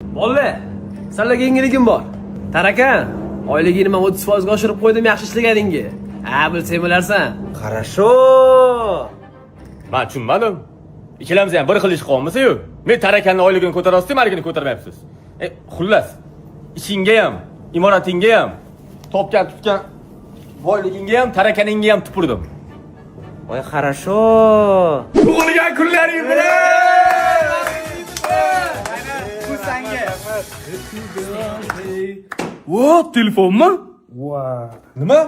Bolla, senlarga yangiligim bor. Taraka, oyligini men 30% ga oshirib qo'ydim yaxshi ishlaganingga. Ha, bilsang bo'larsan. Хорошо. Men tushunmadim. Ikkalamiz ham bir xil ish qilamiz-ku. Men Tarakanning oyligini ko'tarasiz, menigini ko'tarmayapsiz. Xullas, ishingga ham, imoratingga ham, topgan tutgan boyligingga ham, Tarakaningga ham tupurdim. Voy, хорошо. Tug'ilgan kunlaring bilan! Bu senga. Vo, telefonmi? Voy. Nima?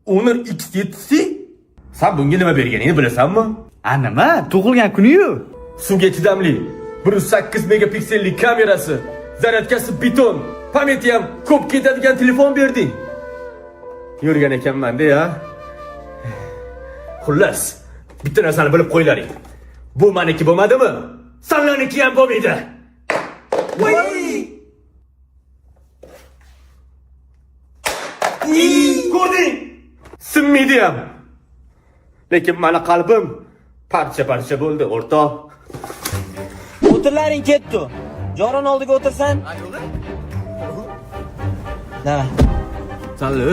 Honor X7C? Sen bunga nima berganingni bilasanmi? Nima? Tug'ilgan kuni-yu. Suvga chidamli 108 megapiksellik kamerasi, zaryadkasi beton, pamyati ham ko'p ketadigan telefon berding. Yurgan ekanman-da ya. Xullas, bitta narsani bilib qo'ylaring. Bu meniki bo'lmadimi? Senlarniki ham bo'lmaydi. Voy! Ko'rding? Sinmaydi ham. Lekin meni qalbim parcha-parcha bo'ldi, o'rtoq. O'tirlaring ketdi. Joron oldiga o'tirsan. Da. Sanli,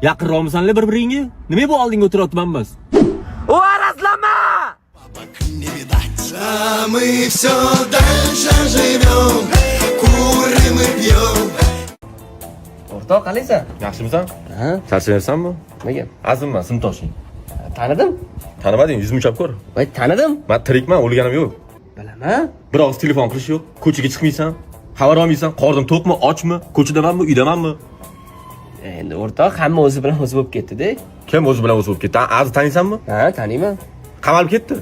yaqinroqmisanlar bir-biringga? Nima bu oldinga o'tiryapmanmiz? O, arazlama! Мы все дальше живем, курим и пьем. O'rtoq, qalaysan? Yaxshimisan? Ha? Charchayapsanmi? Nega? Azimman, sinfdoshing. Tanidim. Tanimading, yuzimni chop ko'r. Voy, tanidim. Men tirikman, o'lganim yo'q. Bilaman. Bir og'iz telefon qilish yo'q. Ko'chaga chiqmaysan. Xabar olmaysan. Qornim to'qmi, ochmi, ko'chadamanmi, uydamanmi? Endi o'rtoq, hamma o'zi bilan o'zi bo'lib ketdi-da. Kim o'zi bilan o'zi bo'lib ketdi? Azi taniysanmi? Ha, taniyman. Qamalib ketdi.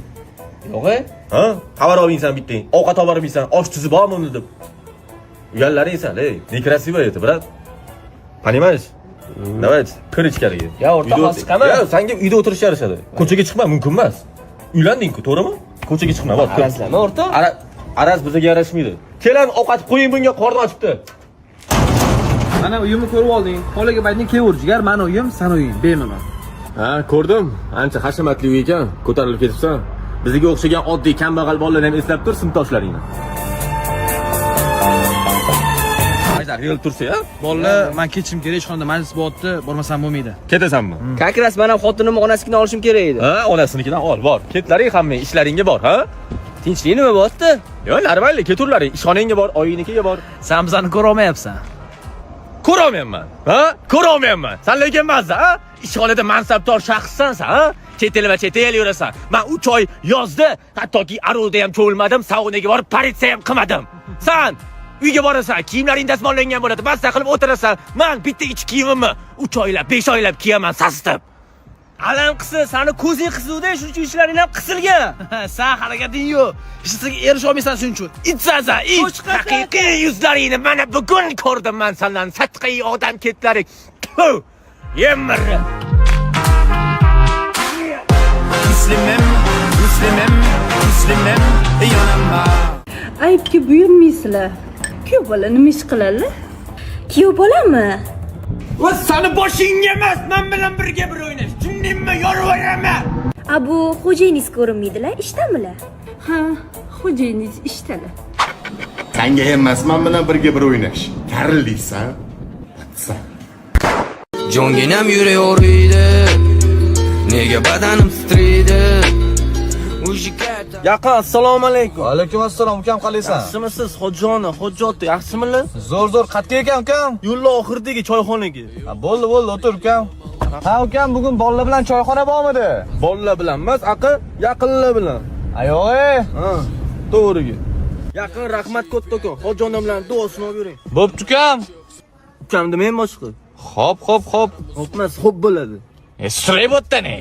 Yo'q-e? Ha? Xabar olmaysan bitting. Ovqat olib bormaysan. Osh tuzi bormi deb. Uyallaring esa, ey, nekrasiva edi, brat. Понимаешь? Давайте, kir ichkariga. Ya, o'rtoq, hozir chiqaman. Ya, senga uyda o'tirishga yarashadi. Ko'chaga chiqma, mumkin emas. Uylanding-ku, to'g'rimi? Ko'chaga chiqma, bor. Arazlama, o'rtoq. Araz bizga yarashmaydi. Kelam, ovqat qo'ying bunga, qorni ochibdi. Mana uyimni ko'rib olding. Xolaga ayting, kelaver jigar, meni uyim, sen uying, bemalol. Ha, ko'rdim. Ancha hashamatli uy ekan. Ko'tarilib ketibsan. Bizga o'xshagan oddiy kambag'al bolalarni ham eslab tur, sinfdoshlaringni. Aytar, yil tursa-ya. Bolla, men ketishim kerak, hech qanday majlis bo'lyapti, bormasam bo'lmaydi. Ketasanmi? Как раз men ham xotinimni onasinikini olishim kerak edi. Ha, onasinikidan ol, bor. Ketlaring hamma ishlaringga bor, ha? Tinchlik nima bo'lyapti? Yo, narmayli, keturlaring. Ishxonangga bor, oyingnikiga bor. Sen bizani ko'ra olmayapsan. Ko'rolmayapman. Ha? Ko'rolmayapman. Sen lekin mazza, ha? Ishxonada mansabdor shaxssansan, ha? Chet el va chet el yurasan. Men 3 oy yozda, hattoki Arolda ham cho'lmadim, saunaga borib politsiya ham qilmadim. Sen uyga borasan, kiyimlaring dazmollangan bo'ladi, basta qilib o'tirasan. Men bitta ichki kiyimimni 3 oylab, 5 oylab kiyaman sasitib. Alam qilsa, seni ko'zing qisuvda, shuning uchun ishlaring ham qisilgan. Sen harakating yo'q. Ishiga erisha olmaysan shuning uchun. Itsaza, haqiqiy yuzlaringni mana bugun ko'rdim men sendan, satqiy odam ketlaring. Tuh! Yemir. Müslümüm, Müslümüm, Müslümüm yanımda. Aybga buyurmaysizlar. Kuyov bola nima ish qiladi? Kuyov bolami? Va seni boshingga emas, men bilan birga bir o'ynash. Tushundingmi? Yorvoraman. Bu xo'jayiningiz ko'rinmaydilar, ishdamilar? Ha, xo'jayiningiz ishdalar. Senga emas, men bilan birga bir o'ynash. Karildiysan. Batsa. Jonginam yuraverdi. Nega badanim titraydi? Yaqin, assalomu alaykum. Alaykum assalom, ukam qalaysan? Yaxshimisiz, hojjoni, hojjotni, yaxshimilar? Zo'r qayerga ekan ukam? Yo'lni oxiridagi choyxonaga. Bo'ldi, o'tir ukam. Ha ukam, bugun bolalar bilan choyxona bormidi? Bolalar bilan emas, yaqinlar bilan. Ayo'y. Ha, to'g'riga. Yaqin rahmat kattakom, hojjoni bilan duosini olib yuring. Bo'pti ukam. Ukam demayman boshqa. Xo'p. Hopmas, xo'p bo'ladi. Stray bo'tdani.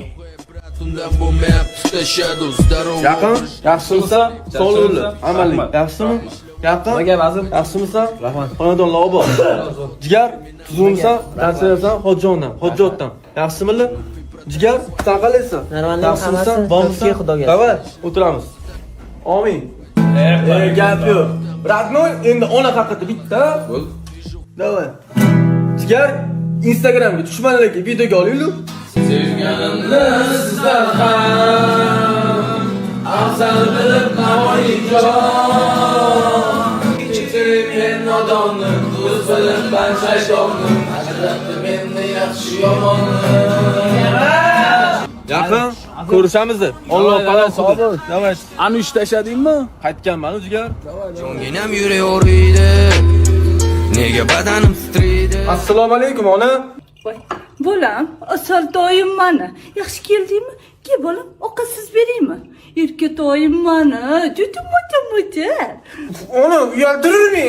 Yaqin, yaxshimisan? Sog'liqli, amali. Yaxshimi? Yaqin. Nima gap azim? Yaxshimisan? Rahmat. Xonadonlar obod. Jigar, tuzumsan? Yaxshimisan? Hojjondan, hojjotdan. Yaxshimilar? Jigar, sen qalaysan? Yaxshimisan? Bormisan? Xudoga. Davay, o'tiramiz. Amin. Gap yo'q. Radnoy endi ona haqida bitta. Bo'l. Davay. Jigar, Instagramga dushmanlarga videoga olaylik. Sevganimni sizdan ham afzal bilib Navoiyjon nodonnim, do'st bilan ben shaytonnim, ajratdi meni yaxshi yomonnim. Yaqin ko'rishamiz. Alloh palos qilsin. Davay. Ani ishlashadingmi? Qaytganman jigar. Jonginam yurek og'riydi, nega badanim titraydi. Assalomu alaykum ona. Voy, bolam, asaltoyim mani. Yaxshi keldingmi? Ke bolam, ovqatsiz beraymi? Erkatoyim mani, juda muta. Ona uyaltirma.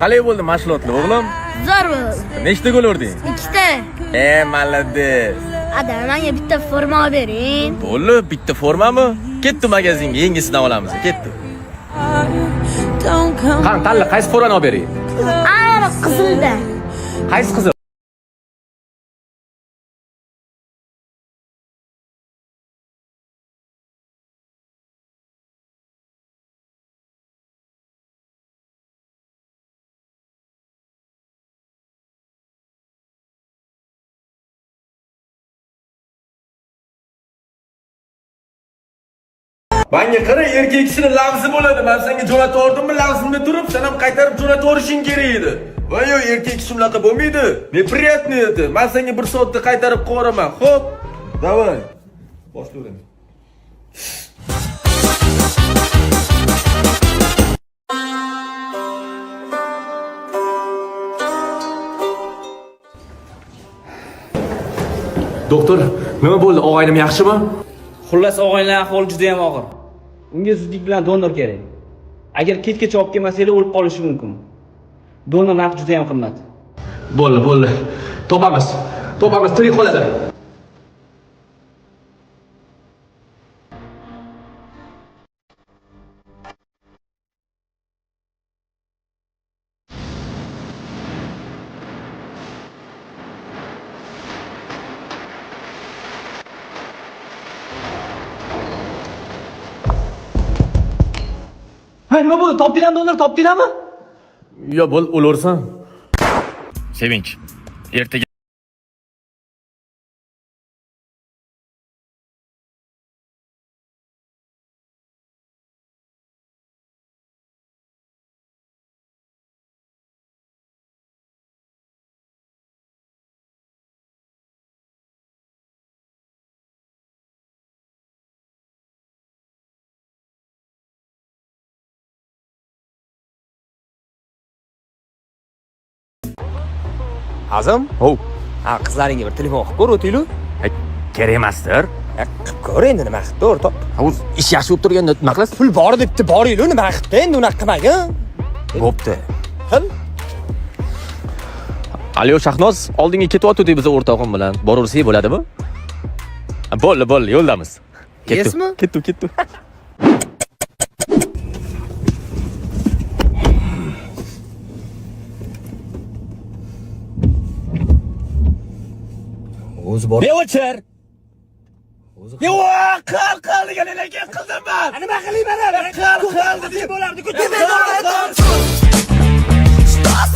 Qalay bo'ldi mashg'ulotlar o'g'lim? Zo'r bo'ldi. Nechta gol urding? 2ta. Malades. Ada, menga bitta forma olib bering. Bo'ldi, bitta formami? Ketdi magazinga, yengisidan olamiz. Ketdi. Qani, tanla, qaysi formani olib bering? Ana qizilda. Qaysi qizil? Menga qara, erkak kishini lafzi bo'ladi. Men senga jo'natib yordimmi, lafzimda turib, sen ham qaytarib jo'natib yorishing kerak edi. Voy, erkak kishi unaqa bo'lmaydi. Неприятно edi. Men senga 1 soatda qaytarib qo'raman. Xo'p, davay. Boshlaymiz. Doktor, nima bo'ldi? Og'aynim yaxshimi? Xullas og'ayning ahvoli juda ham og'ir. Unga zudlik bilan donor kerak. Agar ketgacha olib kelmasanglar o'lib qolishi mumkin. Donor narxi juda ham qimmat. Bo'ldi. Topamiz, tirik qoladi. Ha, nima bo'ldi? Topdinglarmi donor, topdinglarmi? Yo, bo'l, o'lursan. Sevinch. Ertaga Azam? Hov. Qizlaringga bir telefon qilib ko'r, o'tinglar. kerak emasdir. Qilib ko'r endi nima qilibdi o'rtoq? Hovuz, ish yaxshi bo'lib turganda nima qilasiz? Pul bor debdi, boringlar, nima qilibdi endi unaqa qilmagin. Bo'pti. Qil. Aliyo Shahnoz, oldinga ketyapti biz o'rtog'im bilan. Boraversak bo'ladimi? Bo'ldi, yo'ldamiz. Esmi? Ketdi. O'zi bor. Beo'chir. Yo, qil deganlarga qildim men. Nima qilayman? Qil dedi bo'lardi-ku. Stop,